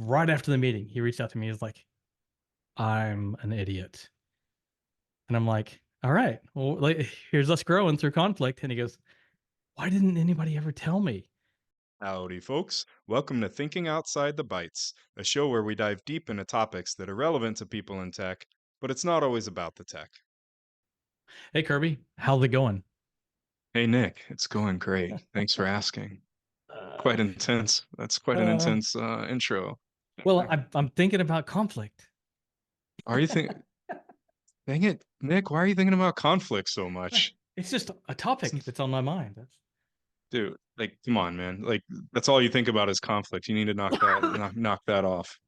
right after the meeting, he reached out to me. He's like, "I'm an idiot," and I'm like, "All right, well, like, here's us growing through conflict." And he goes, "Why didn't anybody ever tell me?" Howdy, folks. Welcome to Thinking Outside the Bytes, a show where we dive deep into topics that are relevant to people in tech, but it's not always about the tech. Hey, Kirby, how's it going? Hey, Nick, it's going great. Thanks for asking. Uh, Quite intense. That's quite an uh, intense intro. well, I'm thinking about conflict. Are you think? Dang it, Nick, why are you thinking about conflict so much? It's just a topic Since- that's on my mind. Dude, like, come on, man. Like, that's all you think about is conflict. You need to knock that knock that off.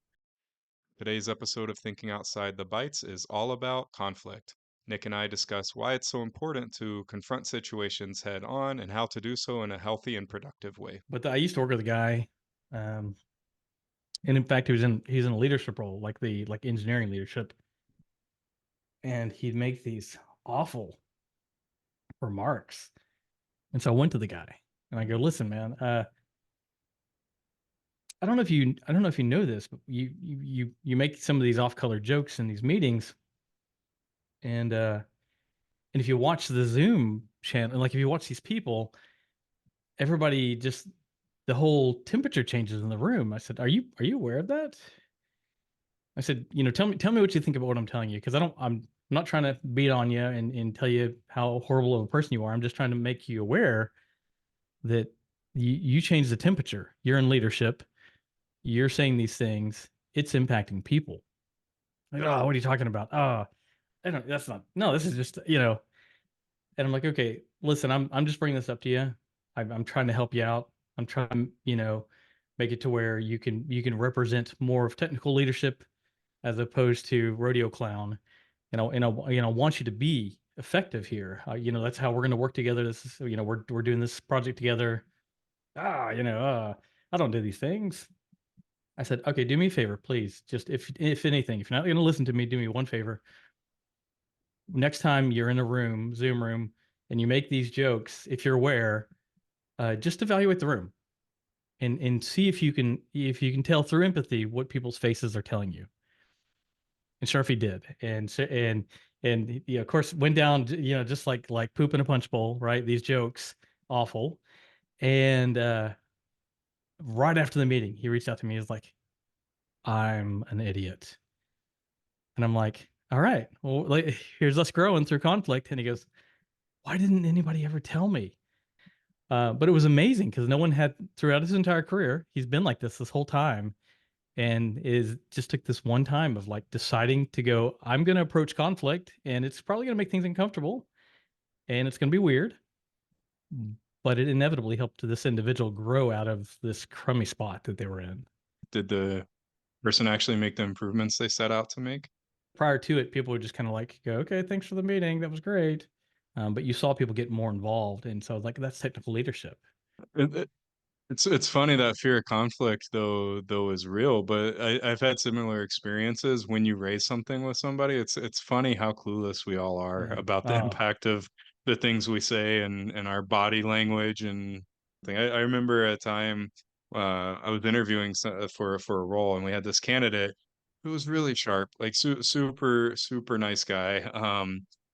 Today's episode of Thinking Outside the Bytes is all about conflict. Nick and I discuss why it's so important to confront situations head on and how to do so in a healthy and productive way. But I used to work with a guy, um, and in fact, he's in a leadership role, like engineering leadership, and he'd make these awful remarks. And so I went to the guy and I go, "Listen, man, I don't know if you know this, but you make some of these off-color jokes in these meetings, and if you watch the Zoom channel, like if you watch these people, everybody just the whole temperature changes in the room." I said, "Are you aware of that?" I said, tell me what you think about what I'm telling you, because I'm not trying to beat on you and tell you how horrible of a person you are. I'm just trying to make you aware that you change the temperature. You're in leadership. You're saying these things. It's impacting people. Like, oh, what are you talking about? Oh, I don't. That's not. No, this is just. And I'm like, okay, listen, I'm just bringing this up to you. I'm trying to help you out. I'm trying, make it to where you can represent more of technical leadership as opposed to rodeo clown. Want you to be effective here. That's how we're going to work together. This is, we're doing this project together. Ah, I don't do these things. I said, okay, do me a favor, please. Just if anything, if you're not going to listen to me, do me one favor. Next time you're in a room, Zoom room, and you make these jokes, if you're aware, just evaluate the room and see if you can tell through empathy what people's faces are telling you. And Sharpie did, and of course went down, just like poop in a punch bowl, right? These jokes, awful. And right after the meeting, he reached out to me. He's like, "I'm an idiot," and I'm like, "All right, well, like, here's us growing through conflict." And he goes, "Why didn't anybody ever tell me?" But it was amazing because no one had throughout his entire career. He's been like this whole time, and is just took this one time of like deciding to go, I'm going to approach conflict, and it's probably going to make things uncomfortable, and it's going to be weird, but it inevitably helped this individual grow out of this crummy spot that they were in. Did the person actually make the improvements they set out to make? Prior to it, people would just kind of like go, okay, thanks for the meeting, that was great. But you saw people get more involved, and so like that's technical leadership. It- it's funny that fear of conflict though is real, but I've had similar experiences when you raise something with somebody. It's funny how clueless we all are Yeah. about the impact of the things we say and our body language and thing. I remember a time I was interviewing for a role, and we had this candidate who was really sharp, like super nice guy.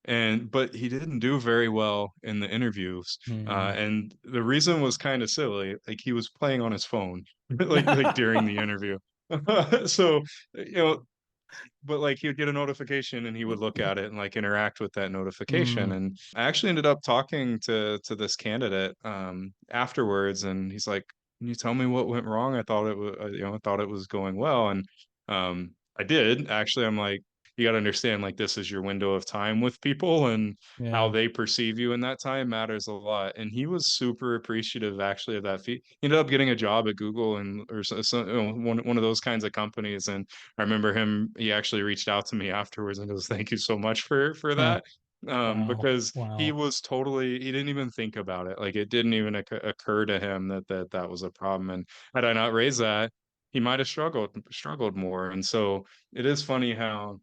And but he didn't do very well in the interviews, Mm. and the reason was kind of silly. Like he was playing on his phone, like during the interview. So, you know, but like he would get a notification and he would look at it and like interact with that notification. Mm. And I actually ended up talking to this candidate afterwards, and he's like, "Can you tell me what went wrong? I thought it was, I thought it was going well." And I did actually. I'm like, you got to understand, like this is your window of time with people, and how Yeah. they perceive you in that time matters a lot. And he was super appreciative actually of that fee. He ended up getting a job at Google and or one of those kinds of companies. And I remember him, he actually reached out to me afterwards and goes, "Thank you so much for Huh. that." Wow. Because he Wow. was totally, he didn't even think about it. Like it didn't even occur to him that was a problem. And had I not raised that, he might have struggled more. And so it is funny how,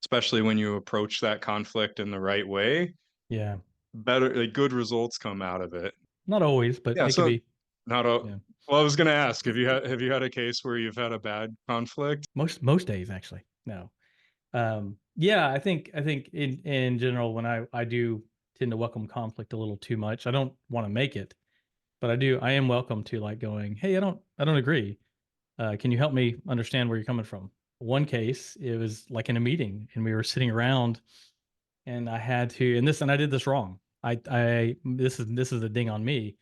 especially when you approach that conflict in the right way, Yeah. better, like good results come out of it. Not always, but Yeah. it could So be. not a, Yeah. Well, I was gonna ask, have you had a case where you've had a bad conflict? Most days, actually. No. Yeah, I think in general, when I do tend to welcome conflict a little too much, I don't want to make it, but I am welcome to like going, hey, I don't agree. Can you help me understand where you're coming from? One case, it was like in a meeting, and we were sitting around, and I had to, and I did this wrong. I this is the ding on me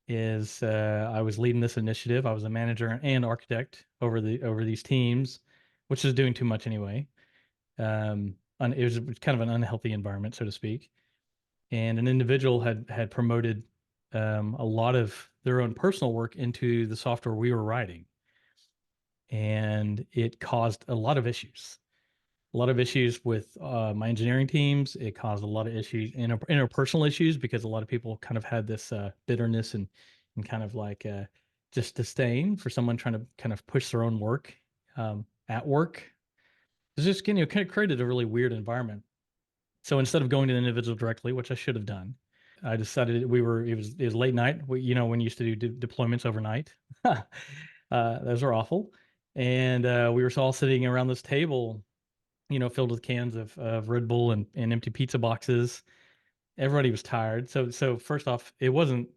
is I was leading this initiative. I was a manager and architect over these teams, which is doing too much anyway. It was kind of an unhealthy environment, so to speak. And an individual had promoted a lot of their own personal work into the software we were writing, and it caused a lot of issues. A lot of issues with my engineering teams. It caused a lot of issues, interpersonal issues, because a lot of people kind of had this bitterness and kind of like just disdain for someone trying to kind of push their own work at work. It's just, kind of created a really weird environment. So instead of going to the individual directly, which I should have done, I decided it was late night. When you used to do deployments overnight, those are awful. And we were all sitting around this table, filled with cans of Red Bull and empty pizza boxes. Everybody was tired. So first off, it wasn't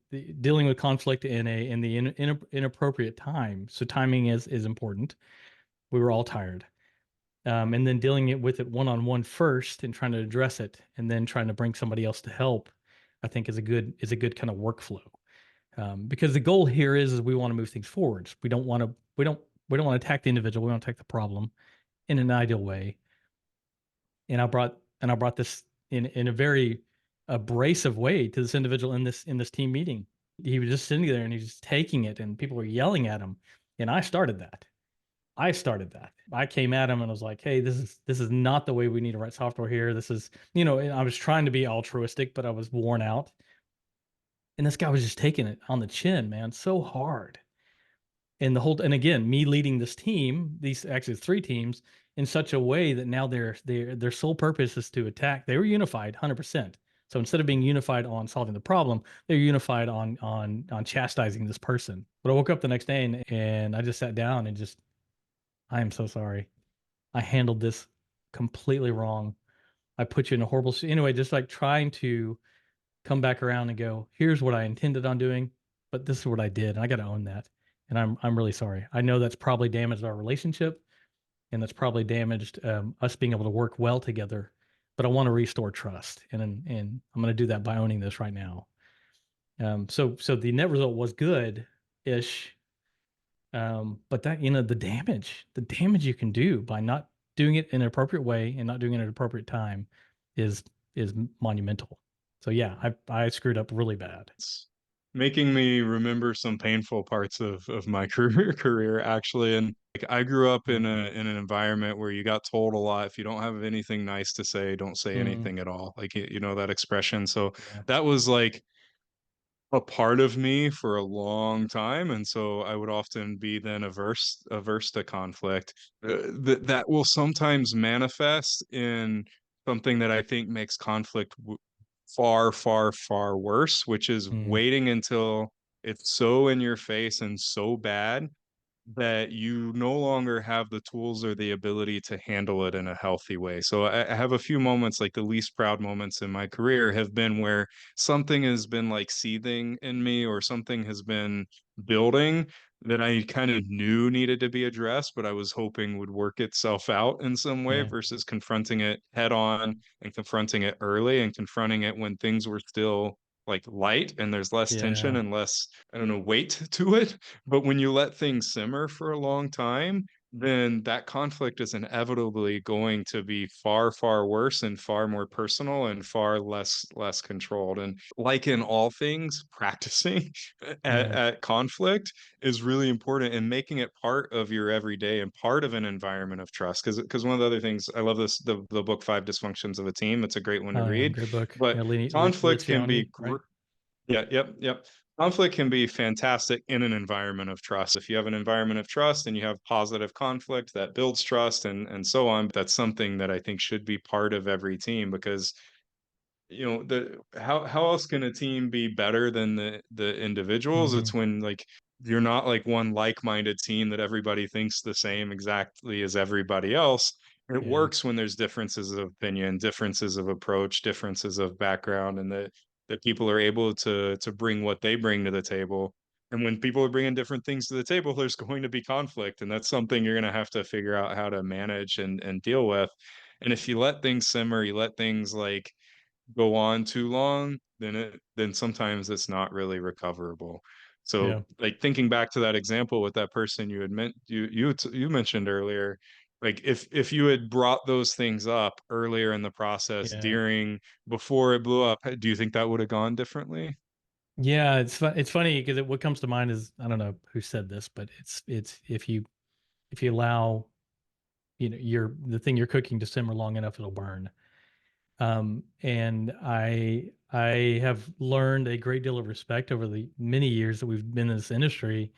dealing with conflict in the inappropriate time. So timing is important. We were all tired. And then dealing with it one on one first and trying to address it, and then trying to bring somebody else to help, I think is a good kind of workflow. Because the goal here is we want to move things forwards. We don't want to attack the individual. We want to attack the problem in an ideal way. And I brought this in a very abrasive way to this individual in this team meeting. He was just sitting there and he's just taking it, and people were yelling at him. And I started that. I came at him and was like, "Hey, this is not the way we need to write software here. This is, and I was trying to be altruistic, but I was worn out." And this guy was just taking it on the chin, man, so hard. And again, me leading this team, these actually three teams, in such a way that now their sole purpose is to attack. They were unified 100%. So instead of being unified on solving the problem, they're unified on chastising this person. But I woke up the next day, and I just sat down and just, I am so sorry. I handled this completely wrong. I put you in a horrible anyway, just like trying to come back around and go, here's what I intended on doing, but this is what I did, and I got to own that. And I'm really sorry. I know that's probably damaged our relationship, and that's probably damaged us being able to work well together. But I want to restore trust, and I'm going to do that by owning this right now. So the net result was good ish. But that, the damage you can do by not doing it in an appropriate way and not doing it at an appropriate time is is monumental. So yeah, I screwed up really bad. It's making me remember some painful parts of my career actually. And like I grew up in Mm, an environment where you got told a lot, if you don't have anything nice to say, don't say mm, anything at all. Like you know that expression. So yeah. that was like a part of me for a long time, and so I would often be then averse to conflict. That will sometimes manifest in something that I think makes conflict far, far, far worse, which is Mm, waiting until it's so in your face and so bad that you no longer have the tools or the ability to handle it in a healthy way. So I have a few moments, like the least proud moments in my career have been where something has been like seething in me or something has been building that I kind of knew needed to be addressed, but I was hoping would work itself out in some way yeah. versus confronting it head on and confronting it early and confronting it when things were still like light and there's less tension Yeah. and less, I don't know, weight to it. But when you let things simmer for a long time, then that conflict is inevitably going to be far, far worse and far more personal and far less controlled. And like in all things, practicing Yeah. at conflict is really important and making it part of your everyday and part of an environment of trust. Because one of the other things I love this the book Five Dysfunctions of a Team. It's a great one to Oh yeah, read. great book. But Yeah, conflict can be Lencioni, right? yeah, yep. Conflict can be fantastic in an environment of trust. If you have an environment of trust and you have positive conflict that builds trust and so on, that's something that I think should be part of every team because you know the how else can a team be better than the individuals? Hmm. It's when like you're not like one like-minded team that everybody thinks the same exactly as everybody else. It Yeah. works when there's differences of opinion, differences of approach, differences of background, and that people are able to bring what they bring to the table. And when people are bringing different things to the table, there's going to be conflict, and that's something you're going to have to figure out how to manage and deal with. And if you let things simmer, you let things like go on too long, then sometimes it's not really recoverable. Yeah. So like thinking back to that example with that person you had meant you mentioned earlier, like if you had brought those things up earlier in the process Yeah. before it blew up, do you think that would have gone differently? Yeah, it's funny because what comes to mind is, I don't know who said this, but it's if you allow, your the thing you're cooking to simmer long enough, it'll burn. And I have learned a great deal of respect over the many years that we've been in this industry,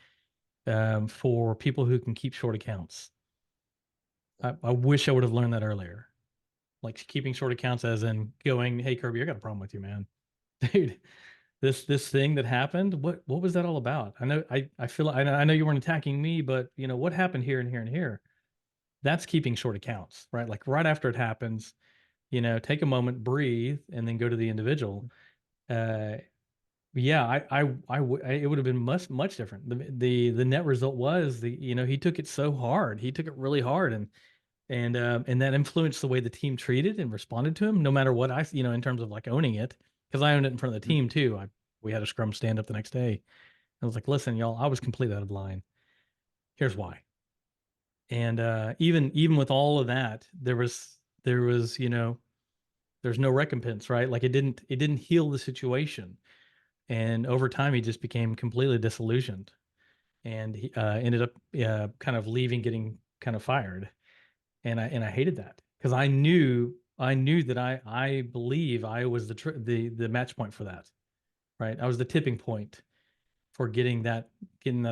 for people who can keep short accounts. I wish I would have learned that earlier. Like keeping short accounts, as in going, "Hey Kirby, I got a problem with you, man, dude. This thing that happened, what was that all about? I feel I know you weren't attacking me, but what happened here and here and here." That's keeping short accounts, right? Like right after it happens, take a moment, breathe, and then go to the individual. Uh, yeah, it would have been much different. The net result was, he took it so hard. He took it really hard, and that influenced the way the team treated and responded to him. No matter what in terms of like owning it, because I owned it in front of the team too. We had a scrum stand up the next day. I was like, "Listen, y'all, I was completely out of line. Here's why." And even with all of that, there was there's no recompense, right? Like it didn't heal the situation, and over time he just became completely disillusioned, and he ended up kind of leaving, getting kind of fired. And I hated that because I knew that I believe I was the match point for that, right? I was the tipping point for getting that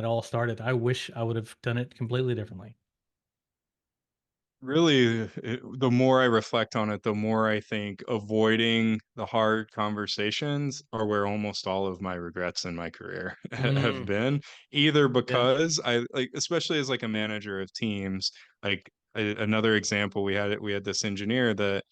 all started. I wish I would have done it completely differently. Really, the more I reflect on it, the more I think avoiding the hard conversations are where almost all of my regrets in my career have Mm, been. Either yeah. because I like, especially as like a manager of teams, like another example, we had this engineer that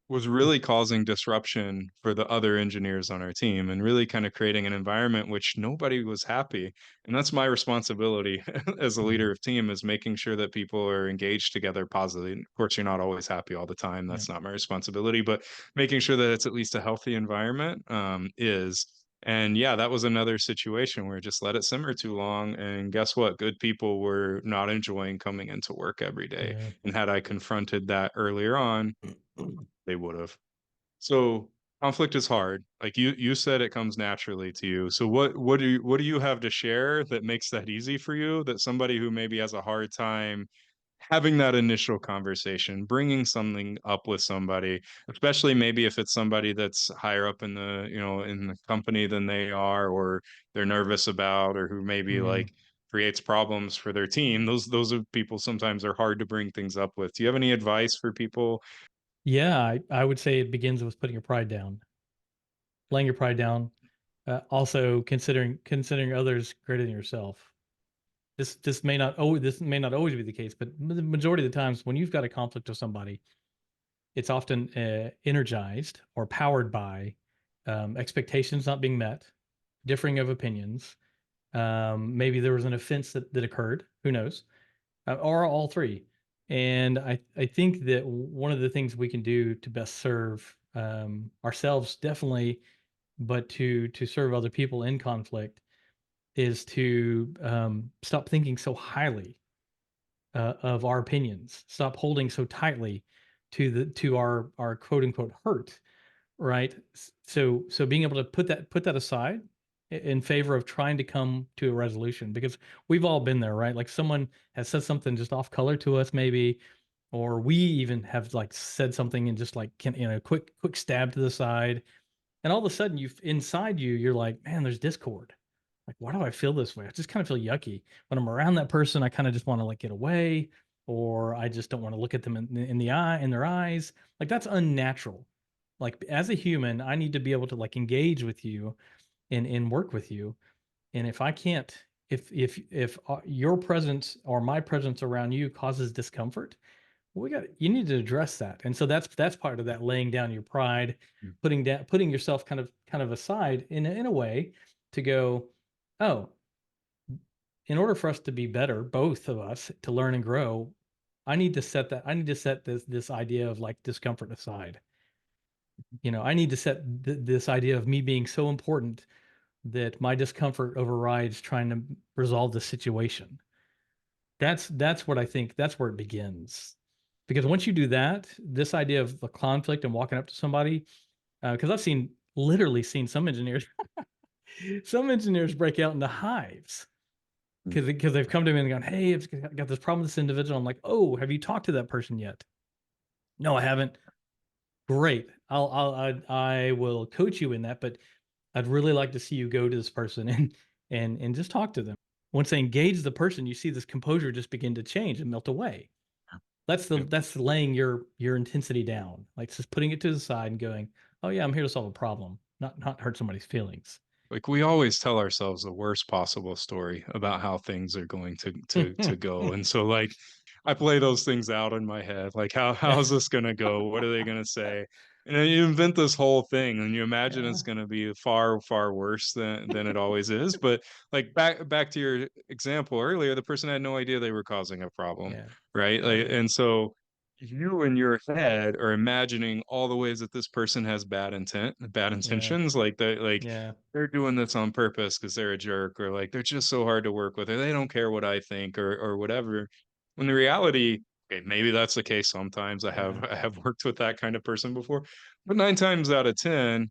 was really causing disruption for the other engineers on our team and really kind of creating an environment which nobody was happy. And that's my responsibility as a Mhm. leader of team, is making sure that people are engaged together positively. Of course, you're not always happy all the time. Yeah. That's not my responsibility, but making sure that it's at least a healthy environment is. And yeah, that was another situation where just let it simmer too long. And guess what? Good people were not enjoying coming into work every day. Yeah. And had I confronted that earlier on, they would have. So conflict is hard. Like you said, it comes naturally to you. So what do you have to share that makes that easy for you? That somebody who maybe has a hard time having that initial conversation, bringing something up with somebody, especially maybe if it's somebody that's higher up in the company than they are, or they're nervous about, or who maybe Mhm. like creates problems for their team. Those are people sometimes are hard to bring things up with. Do you have any advice for people? Yeah, I would say it begins with putting your pride down, laying your pride down. Also considering others greater than yourself. This may not always be the case, but the majority of the times when you've got a conflict with somebody, it's often energized or powered by expectations not being met, differing of opinions. Maybe there was an offense that occurred. Who knows? Or all three. And I think that one of the things we can do to best serve ourselves, definitely, but to serve other people in conflict, is to stop thinking so highly of our opinions, stop holding so tightly to our quote unquote hurt, right? So being able to put that aside in favor of trying to come to a resolution, because we've all been there, right? Like someone has said something just off color to us, maybe, or we even have like said something and just like, quick stab to the side, and all of a sudden inside you're like, man, there's discord. Like, why do I feel this way? I just kind of feel yucky when I'm around that person. I kind of just want to like get away, or I just don't want to look at them in their eyes. Like that's unnatural. Like as a human, I need to be able to like engage with you and work with you. And if I can't if your presence or my presence around you causes discomfort, you need to address that. And so that's part of that laying down your pride, Mm, putting yourself kind of aside in a way to go, oh, in order for us to be better, both of us to learn and grow, I need to set this idea of like discomfort aside. I need to set this idea of me being so important that my discomfort overrides trying to resolve the situation. That's what I think. That's where it begins. Because once you do that, this idea of a conflict and walking up to somebody, because I've literally seen some engineers break out into hives mm. because they've come to me and gone, "Hey, I've got this problem with this individual." I'm like, "Oh, have you talked to that person yet?" No, I haven't. Great. I will coach you in that, but I'd really like to see you go to this person and just talk to them. Once they engage the person, you see this composure just begin to change and melt away. Yep. That's laying your intensity down, like just putting it to the side and going, "Oh yeah, I'm here to solve a problem, not hurt somebody's feelings." Like, we always tell ourselves the worst possible story about how things are going to go, and so, like, I play those things out in my head, like, how's this gonna go? What are they gonna say? And then you invent this whole thing, and you imagine Yeah. it's gonna be far, far worse than it always is, but, like, back to your example earlier, the person had no idea they were causing a problem, Yeah. right? Like, Totally. and so you in your head are imagining all the ways that this person has bad Yeah. intentions, like, Yeah. they're doing this on purpose because they're a jerk, or like they're just so hard to work with, or they don't care what I think, or whatever. When the reality, okay, maybe that's the case sometimes. I have Yeah. I have worked with that kind of person before, but 9 times out of 10,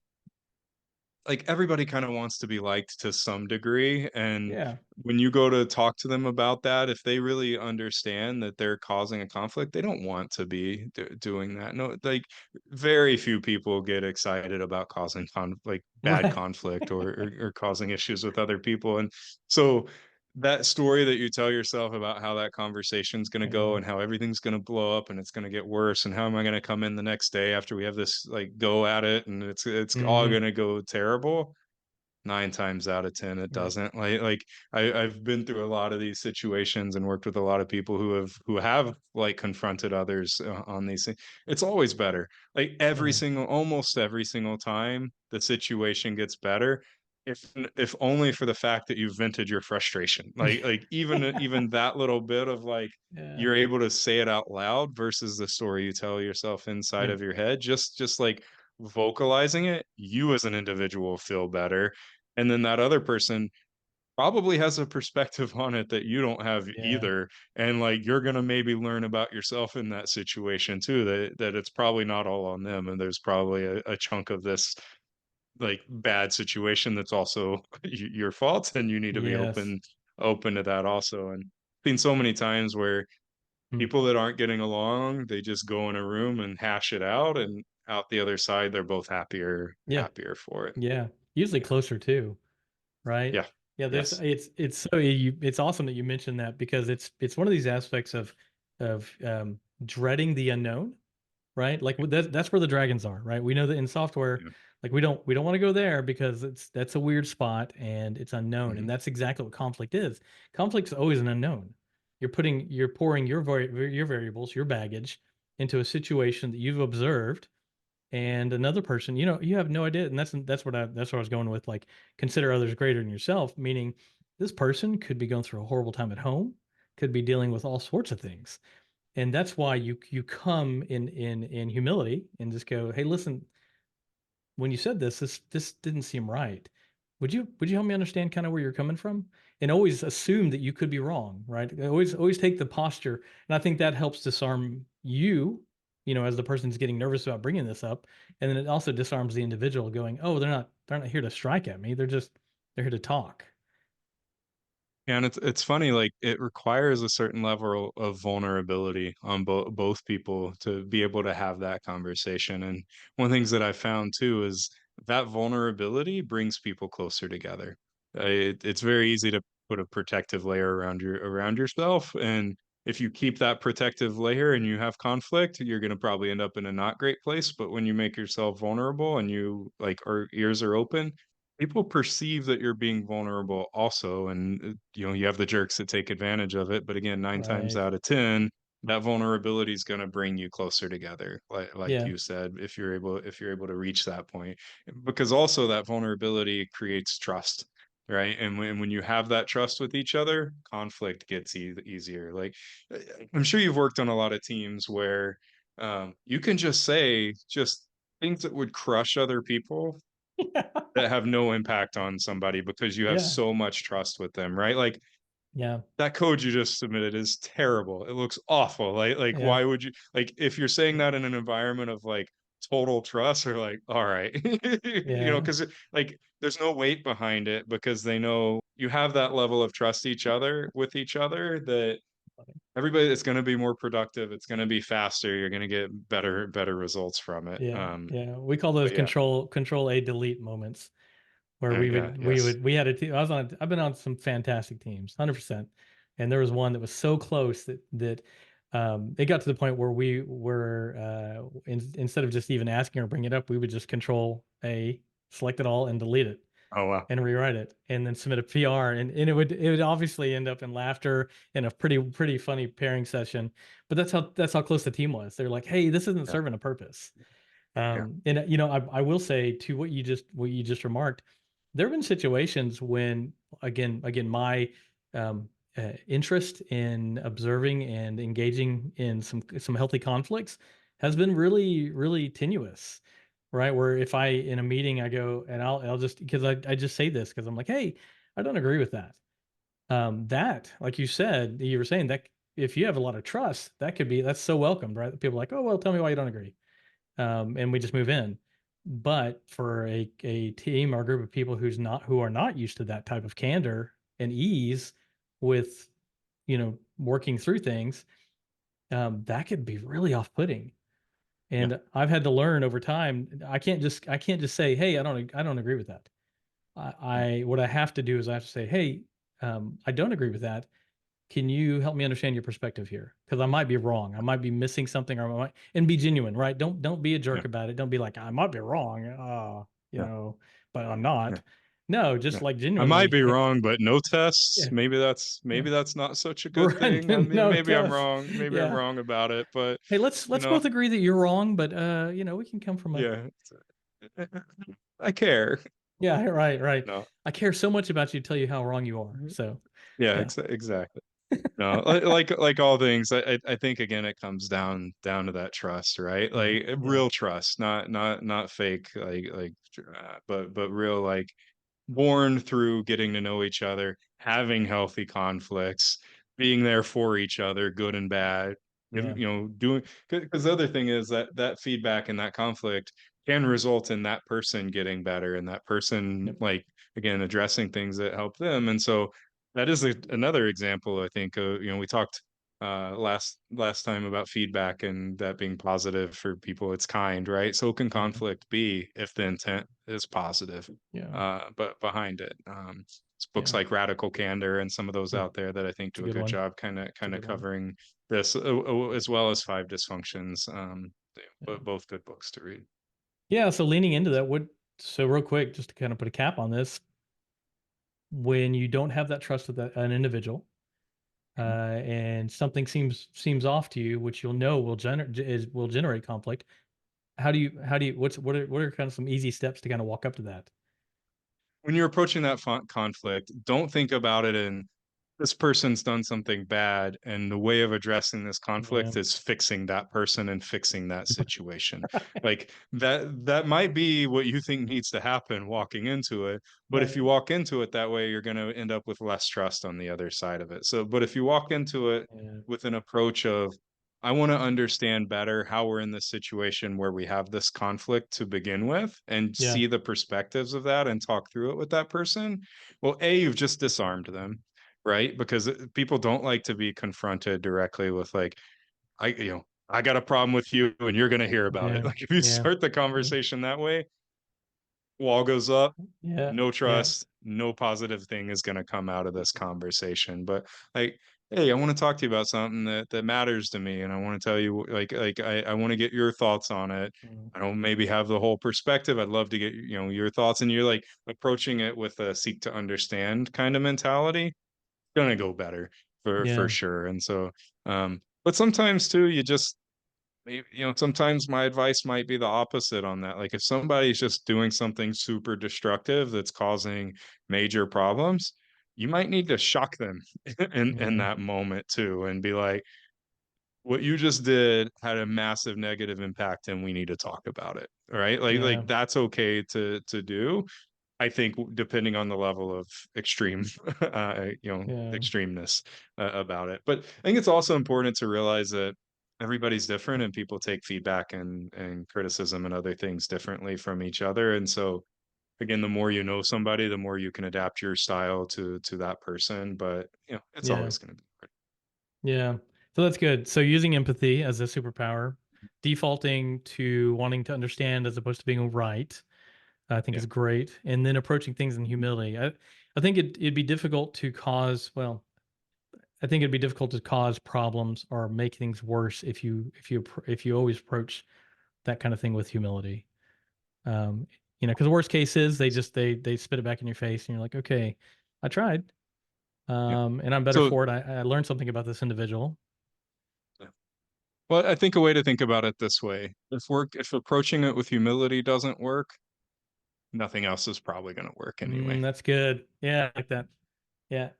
like, everybody kind of wants to be liked to some degree, and Yeah. when you go to talk to them about that, if they really understand that they're causing a conflict, they don't want to be doing that. No, like, very few people get excited about causing like bad Right. conflict, or causing issues with other people, and so that story that you tell yourself about how that conversation's gonna go Yeah. and how everything's gonna blow up and it's gonna get worse, and how am I gonna come in the next day after we have this, like, go at it, and it's all Mhm. gonna go terrible. 9 times out of 10, it Yeah. doesn't. Like, I've been through a lot of these situations and worked with a lot of people who have, like, confronted others, on these things. It's always better. Like, Yeah. almost every single time, the situation gets better, if only for the fact that you vented your frustration. Like, even that little bit of, like, Yeah. you're able to say it out loud versus the story you tell yourself inside Yeah. of your head, just like vocalizing it, you as an individual feel better, and then that other person probably has a perspective on it that you don't have Yeah. either, and, like, you're gonna maybe learn about yourself in that situation too, that it's probably not all on them, and there's probably a chunk of this, like, bad situation that's also your fault, and you need to be Yes. open to that also, and seen so many times where Mm. people that aren't getting along, they just go in a room and hash it out, and out the other side, they're both Yeah. happier for it. Yeah. Usually Yeah. closer too. Right? Yeah. Yeah, Yes. it's awesome that you mentioned that because it's one of these aspects of dreading the unknown, right? Like that's where the dragons are, right? We know that in software, Yeah. like we don't want to go there because that's a weird spot and it's unknown, and Mhm. that's exactly what conflict is. Conflict's always an unknown. You're pouring your variables, your baggage into a situation that you've observed, and another person, you have no idea. And that's what I was going with, like, consider others greater than yourself, meaning this person could be going through a horrible time at home, could be dealing with all sorts of things. And that's why you come in humility and just go, hey, listen, when you said this didn't seem right. Would you help me understand kind of where you're coming from? And always assume that you could be wrong, right? Always take the posture, and I think that helps disarm you, as the person's getting nervous about bringing this up, and then it also disarms the individual, going, "Oh, they're not here to strike at me. They're here to talk." And it's funny, like, it requires a certain level of vulnerability on both people to be able to have that conversation, and one of the things that I found too is that vulnerability brings people closer together. It's very easy to put a protective layer around yourself, and if you keep that protective layer and you have conflict, you're gonna probably end up in a not great place, but when you make yourself vulnerable and you, like, our ears are open, people perceive that you're being vulnerable also, and you have the jerks that take advantage of it, but again, 9 times Right. out of 10, that vulnerability is going to bring you closer together, like Yeah. you said, if you're able to reach that point, because also that vulnerability creates trust, right? And when you have that trust with each other, conflict gets easier. Like, uh, I'm sure you've worked on a lot of teams where you can just say just things that would crush other people that have no impact on somebody because you have Yeah. so much trust with them, right? Like, Yeah. that code you just submitted is terrible. It looks awful. Like Yeah. why would you, like, if you're saying that in an environment of like total trust, or like, all right, Yeah. because like there's no weight behind it because they know you have that level of trust each other with each other, that everybody, it's going to be more productive. It's going to be faster. You're going to get better results from it. Yeah. Yeah. We call those But yeah, control A delete moments where yeah, yes. we had a team. I've been on some fantastic teams, 100%. And there was one that was so close that it got to the point where we were instead of just even asking or bringing it up, we would just control A, select it all and delete it Oh wow. and rewrite it and then submit a PR, and it would obviously end up in laughter and a pretty funny pairing session. But that's how close the team was. They're like, "Hey, this isn't Yeah, serving a purpose." yeah. And I will say to what you just remarked, there have been situations when again my interest in observing and engaging in some healthy conflicts has been really tenuous, right? Where if I in a meeting I go and I'll just because I just say this because I'm like, hey, I don't agree with that. That, like you said, you were saying that if you have a lot of trust, that's so welcomed, right? People are like, oh well, tell me why you don't agree, and we just move in. But for a team or a group of people who are not used to that type of candor and ease with working through things, that could be really off-putting. Yeah, And I've had to learn over time. I can't just say, hey, I don't agree with that. yeah, I what I have to do is I have to say, hey, I don't agree with that. Can you help me understand your perspective here? Because I might be wrong. I might be missing something, or and be genuine, right? Don't be a yeah, jerk about it. Don't be like, I might be wrong, yeah, but I'm yeah, not. No, yeah. just like I might genuinely, be hey, wrong, but no tests. yeah, yeah, Maybe that's not such a good right. thing. I mean, No maybe I'm test. wrong. Maybe I'm Yeah. wrong about it, but Hey, let's you let's know, both agree that you're wrong, but we can come from a yeah, I care. yeah, right, right. No, I care so much about you to tell you how wrong you are. So yeah, yeah, exactly. No, like all things, I think again it comes down to that trust, right? yeah, Like yeah, real trust, not fake, but real, like born through getting to know each other, having healthy conflicts, being there for each other, good and bad. yeah, Doing, because the other thing is that that feedback and that conflict can result in that person getting better and that person, yep, like, again, addressing things that help them. And so that is another example, I think. We talked last time about feedback and that being positive for people. It's kind, right? So can yeah, conflict be if the intent is positive, yeah, but behind it. It's books yeah. like Radical Candor and some of those Hmm, out there that I think it's a do a good good one. job kind of It's a kind of good one. covering this, as well as Five Dysfunctions. Yeah. But both good books to read. Yeah, so leaning into that, so real quick, just to kind of put a cap on this, when you don't have that trust with an individual, and something seems off to you, which you'll know will generate conflict. How do you what are kind of some easy steps to kind of walk up to that? When you're approaching that conflict, don't think about it in this person's done something bad, and the way of addressing this Yeah. conflict is fixing that person and fixing that situation. Like that might be what you think needs to happen walking into it, but if you Right. walk into it that way, you're going to end up with less trust on the other side of it. So, but if you walk into it Yeah. with an approach of, I want to understand better how we're in this situation where we have this conflict to begin with, and Yeah. see the perspectives of that and talk through it with that person, well, A, you've just disarmed them, right? Because people don't like to be confronted directly with, like, I got a problem with you and you're going to hear about it. Yeah. Like, if you Yeah. start the Yeah. conversation that way, wall goes up, Yeah. no Yeah. trust, no positive thing is going to come out of this conversation. But like, hey, I want to talk to you about something that matters to me, and I want to tell you, I want to get your thoughts on it. Mm. I don't maybe have the whole perspective. I'd love to get, your thoughts, and you're like approaching it with a seek to understand kind of mentality. Gonna go better for Yeah, sure. And so, but sometimes too, you just sometimes my advice might be the opposite on that. Like if somebody's just doing something super destructive that's causing major problems, you might need to shock them in yeah, that moment too, and be like, what you just did had a massive negative impact and we need to talk about it. Right? yeah, Like that's okay to do. I think depending on the level of extreme, yeah, extremeness about it. But I think it's also important to realize that everybody's different and people take feedback and criticism and other things differently from each other. And so again, the more you know somebody, the more you can adapt your style to that person. But it's yeah, always going to be hard. yeah. So that's good. So using empathy as a superpower, defaulting to wanting to understand as opposed to being right, I think Yeah. is great. And then approaching things in humility. I think it'd be difficult to cause, well, I think it'd be difficult to cause problems or make things worse if you always approach that kind of thing with humility. Um, because the worst case is they spit it back in your face, and you're like, okay, I tried, Yeah. and I'm better So for it. I learned something about this individual. yeah. Well, I think a way to think about it this way: if approaching it with humility doesn't work, nothing else is probably going to work anyway. That's good. Yeah, I like that. Yeah.